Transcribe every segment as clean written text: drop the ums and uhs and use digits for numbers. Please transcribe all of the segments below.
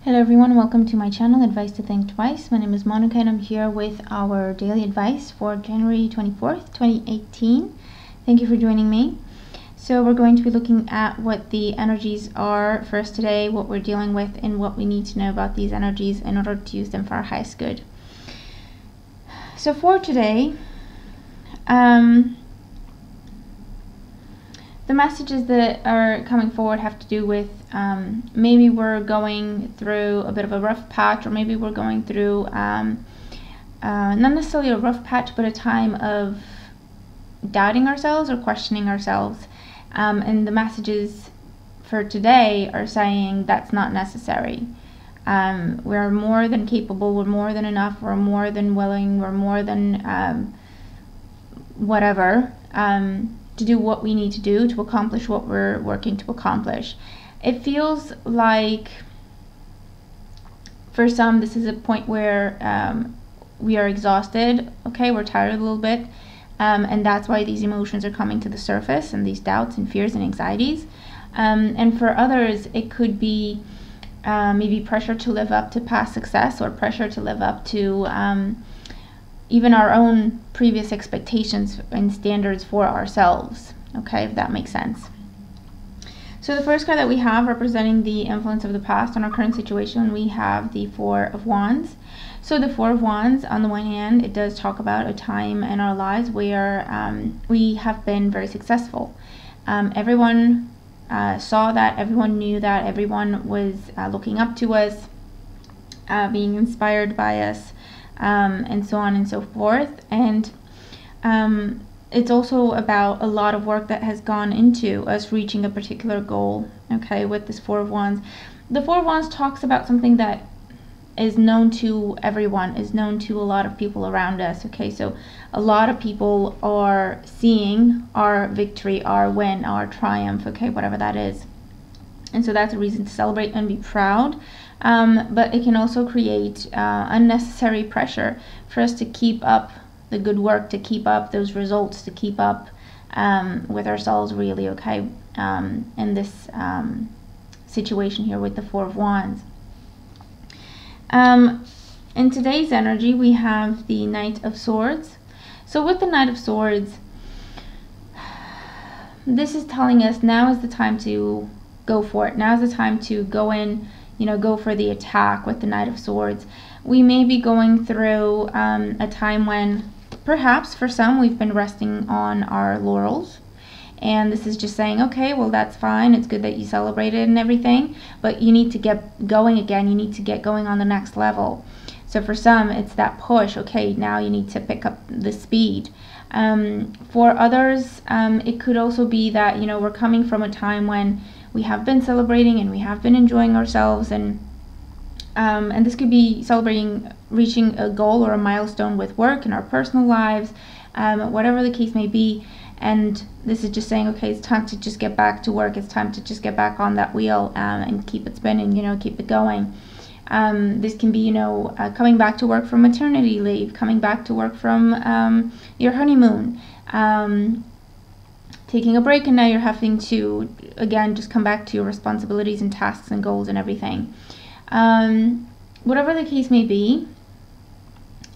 Hello everyone, welcome to my channel, Advice to Think Twice. My name is Monica and I'm here with our daily advice for January 24th, 2018. Thank you for joining me. So we're going to be looking at what the energies are for us today, what we're dealing with, and what we need to know about these energies in order to use them for our highest good. So for today, the messages that are coming forward have to do with maybe we're going through a bit of a rough patch, or maybe we're going through not necessarily a rough patch, but a time of doubting ourselves or questioning ourselves. And the messages for today are saying that's not necessary. We're more than capable, we're more than enough, we're more than willing, we're more than whatever. To do what we need to do to accomplish what we're working to accomplish. It feels like for some this is a point where we are exhausted, okay, we're tired a little bit, and that's why these emotions are coming to the surface, and these doubts and fears and anxieties. And for others it could be maybe pressure to live up to past success, or pressure to live up to even our own previous expectations and standards for ourselves, okay, if that makes sense. So the first card that we have representing the influence of the past on our current situation, we have the Four of Wands. So the Four of Wands, on the one hand, it does talk about a time in our lives where we have been very successful. Everyone saw that, everyone knew that, everyone was looking up to us, being inspired by us, and so on and so forth. And it's also about a lot of work that has gone into us reaching a particular goal, okay, with this Four of Wands. The Four of Wands talks about something that is known to everyone, is known to a lot of people around us, okay. So a lot of people are seeing our victory, our win, our triumph, okay, whatever that is. And so that's a reason to celebrate and be proud. But it can also create unnecessary pressure for us to keep up the good work, to keep up those results, to keep up with ourselves, really, okay, in this situation here with the Four of Wands. In today's energy, we have the Knight of Swords. So with the Knight of Swords, this is telling us now is the time to go for it. Now is the time to go in, you know, go for the attack with the Knight of Swords. We may be going through a time when perhaps for some we've been resting on our laurels, and this is just saying, okay, well, that's fine, it's good that you celebrated and everything, but you need to get going again, you need to get going on the next level. So for some it's that push, okay, now you need to pick up the speed. For others it could also be that, you know, we're coming from a time when we have been celebrating and we have been enjoying ourselves, and this could be celebrating reaching a goal or a milestone with work in our personal lives, whatever the case may be. And this is just saying, okay, it's time to just get back to work, it's time to just get back on that wheel and keep it spinning, you know, keep it going. This can be, you know, coming back to work from maternity leave, coming back to work from your honeymoon, taking a break, and now you're having to again just come back to your responsibilities and tasks and goals and everything. Whatever the case may be,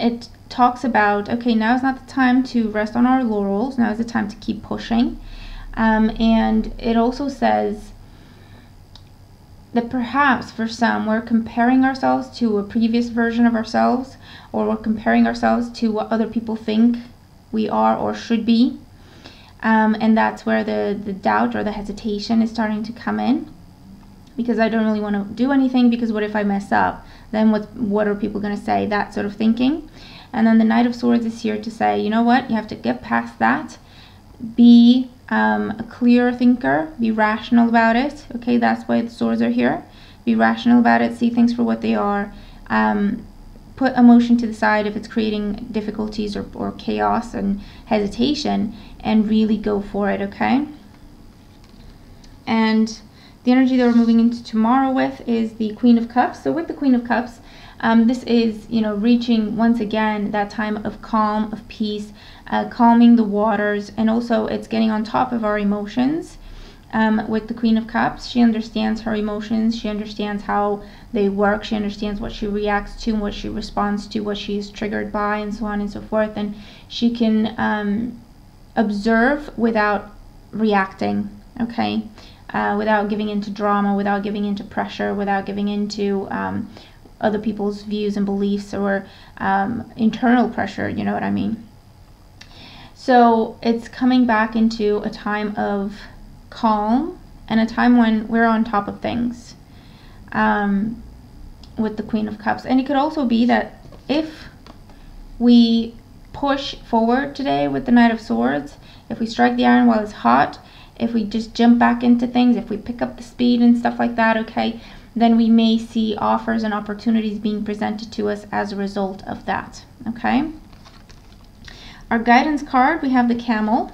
it talks about, okay, now is not the time to rest on our laurels, now is the time to keep pushing. And it also says that perhaps for some we're comparing ourselves to a previous version of ourselves, or we're comparing ourselves to what other people think we are or should be. And that's where the doubt or the hesitation is starting to come in, because I don't really want to do anything, because what if I mess up, then what are people going to say, that sort of thinking. And then the Knight of Swords is here to say, you know what, you have to get past that, be a clear thinker, be rational about it, okay, that's why the swords are here. Be rational about it, see things for what they are, put emotion to the side if it's creating difficulties or chaos and hesitation, and really go for it, okay. And the energy that we're moving into tomorrow with is the Queen of Cups. So with the Queen of Cups, this is, you know, reaching once again that time of calm, of peace, calming the waters, and also it's getting on top of our emotions, with the Queen of Cups. She understands her emotions. She understands how they work. She understands what she reacts to, what she responds to, what she's triggered by, and so on and so forth. And she can observe without reacting, okay? Without giving into drama, without giving into pressure, without giving into other people's views and beliefs, or internal pressure, you know what I mean? So it's coming back into a time of calm and a time when we're on top of things with the Queen of Cups. And it could also be that if we push forward today with the Knight of Swords, if we strike the iron while it's hot, if we just jump back into things, if we pick up the speed and stuff like that, okay, then we may see offers and opportunities being presented to us as a result of that, okay? Our guidance card, we have the Camel.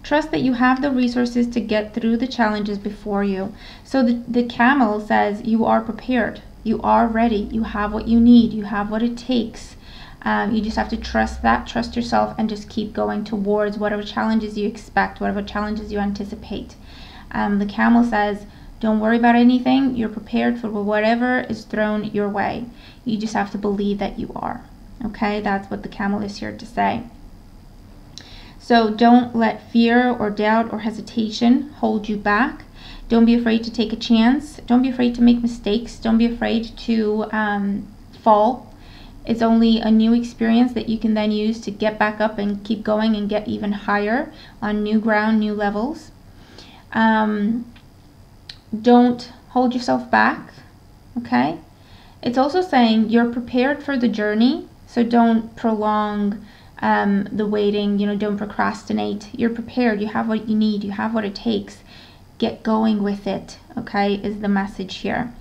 Trust that you have the resources to get through the challenges before you. So the Camel says you are prepared, you are ready, you have what you need, you have what it takes. You just have to trust that, trust yourself, and just keep going towards whatever challenges you expect, whatever challenges you anticipate. The Camel says, don't worry about anything, you're prepared for whatever is thrown your way. You just have to believe that you are. Okay, that's what the Camel is here to say. So don't let fear or doubt or hesitation hold you back. Don't be afraid to take a chance. Don't be afraid to make mistakes. Don't be afraid to fall. It's only a new experience that you can then use to get back up and keep going and get even higher on new ground, new levels. Don't hold yourself back, okay? It's also saying you're prepared for the journey, so don't prolong the waiting, you know, don't procrastinate. You're prepared, you have what you need, you have what it takes. Get going with it, okay, is the message here.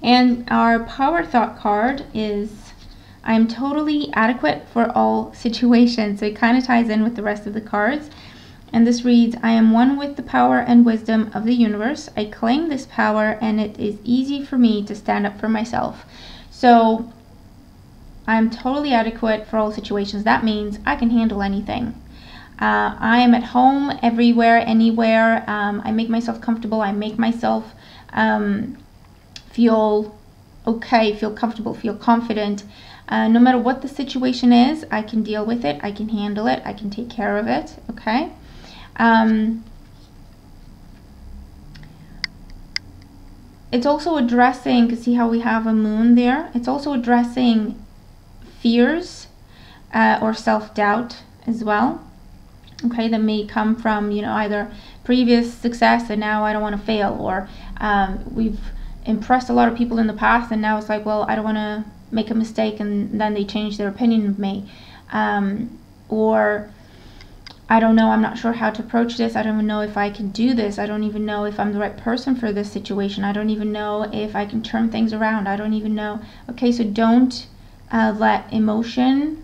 And our power thought card is, I am totally adequate for all situations. So it kind of ties in with the rest of the cards. And this reads, I am one with the power and wisdom of the universe. I claim this power and it is easy for me to stand up for myself. So I'm totally adequate for all situations. That means I can handle anything. I am at home, everywhere, anywhere. I make myself comfortable. I make myself feel okay, feel comfortable, feel confident. No matter what the situation is, I can deal with it. I can handle it. I can take care of it. Okay. It's also addressing, because see how we have a moon there? It's also addressing fears or self-doubt as well. Okay, that may come from, you know, either previous success and now I don't want to fail, or we've impressed a lot of people in the past and now it's like, well, I don't want to make a mistake, and then they change their opinion of me. Or I don't know, I'm not sure how to approach this. I don't even know if I can do this. I don't even know if I'm the right person for this situation. I don't even know if I can turn things around. I don't even know. Okay, so don't let emotion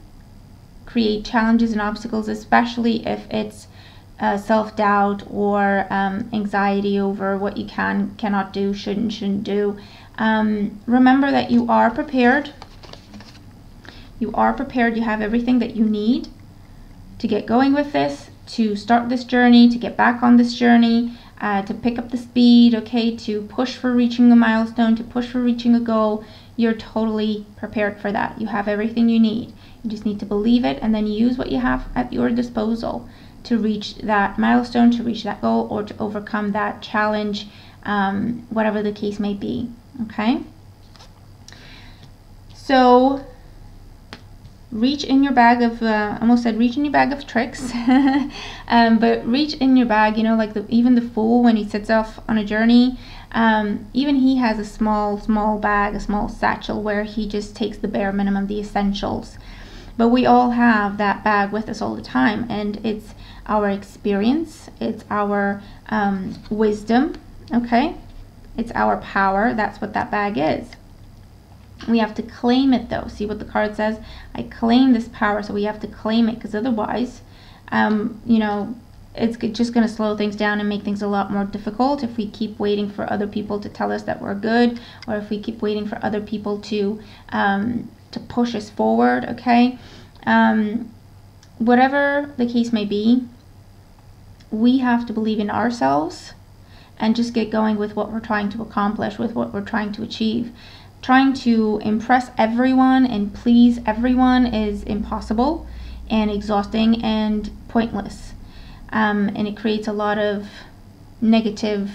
create challenges and obstacles, especially if it's self-doubt or anxiety over what you cannot do, shouldn't do. Remember that you are prepared. You are prepared. You have everything that you need to get going with this, to start this journey, to get back on this journey, to pick up the speed, okay, to push for reaching a milestone, to push for reaching a goal. You're totally prepared for that. You have everything you need. You just need to believe it and then use what you have at your disposal to reach that milestone, to reach that goal, or to overcome that challenge, whatever the case may be, okay? So reach in your bag of, I almost said reach in your bag of tricks, but reach in your bag, you know, like even the Fool, when he sets off on a journey, even he has a small bag, a small satchel where he just takes the bare minimum, the essentials. But we all have that bag with us all the time, and it's our experience, it's our wisdom, okay? It's our power. That's what that bag is. We have to claim it though. See what the card says? I claim this power, so we have to claim it, because otherwise, you know, it's just going to slow things down and make things a lot more difficult if we keep waiting for other people to tell us that we're good, or if we keep waiting for other people to push us forward, okay? Whatever the case may be, we have to believe in ourselves and just get going with what we're trying to accomplish, with what we're trying to achieve. Trying to impress everyone and please everyone is impossible and exhausting and pointless. And it creates a lot of negative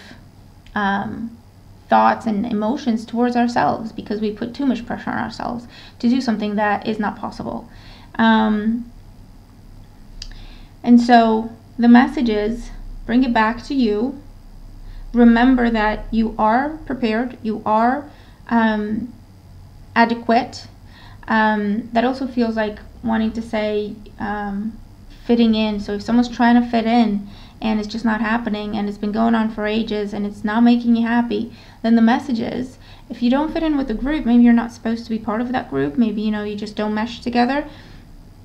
thoughts and emotions towards ourselves, because we put too much pressure on ourselves to do something that is not possible. And so the message is, bring it back to you. Remember that you are prepared, you are adequate. That also feels like wanting to say fitting in. So if someone's trying to fit in and it's just not happening, and it's been going on for ages and it's not making you happy, then the message is, if you don't fit in with the group, maybe you're not supposed to be part of that group. Maybe, you just don't mesh together.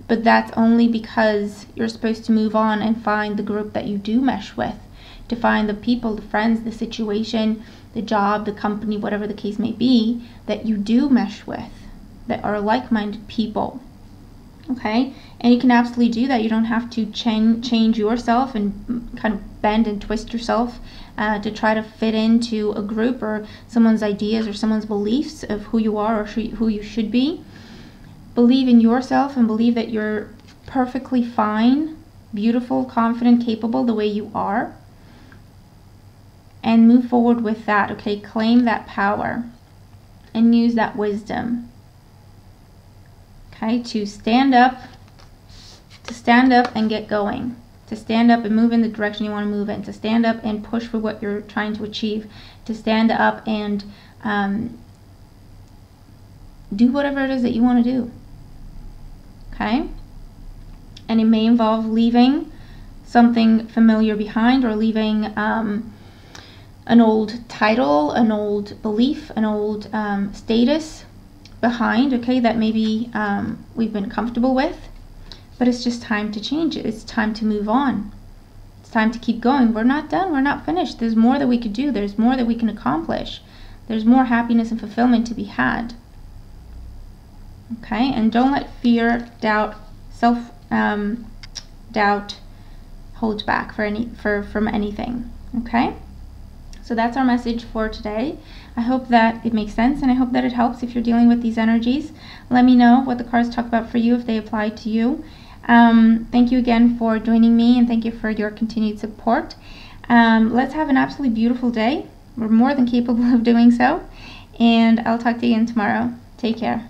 But that's only because you're supposed to move on and find the group that you do mesh with, to find the people, the friends, the situation, the job, the company, whatever the case may be, that you do mesh with, that are like-minded people. Okay? And you can absolutely do that. You don't have to change yourself and kind of bend and twist yourself to try to fit into a group or someone's ideas or someone's beliefs of who you are or who you should be. Believe in yourself and believe that you're perfectly fine, beautiful, confident, capable the way you are. And move forward with that, okay? Claim that power and use that wisdom, okay? To stand up and get going. To stand up and move in the direction you want to move in. To stand up and push for what you're trying to achieve. To stand up and do whatever it is that you want to do. Okay? And it may involve leaving something familiar behind, or leaving an old title, an old belief, an old status behind, okay, that maybe we've been comfortable with. But it's just time to change it. It's time to move on. It's time to keep going. We're not done. We're not finished. There's more that we could do. There's more that we can accomplish. There's more happiness and fulfillment to be had. Okay, and don't let fear, doubt, self-doubt hold you back from anything. Okay, so that's our message for today. I hope that it makes sense, and I hope that it helps if you're dealing with these energies. Let me know what the cards talk about for you, if they apply to you. Thank you again for joining me, and thank you for your continued support. Let's have an absolutely beautiful day. We're more than capable of doing so, and I'll talk to you again tomorrow. Take care.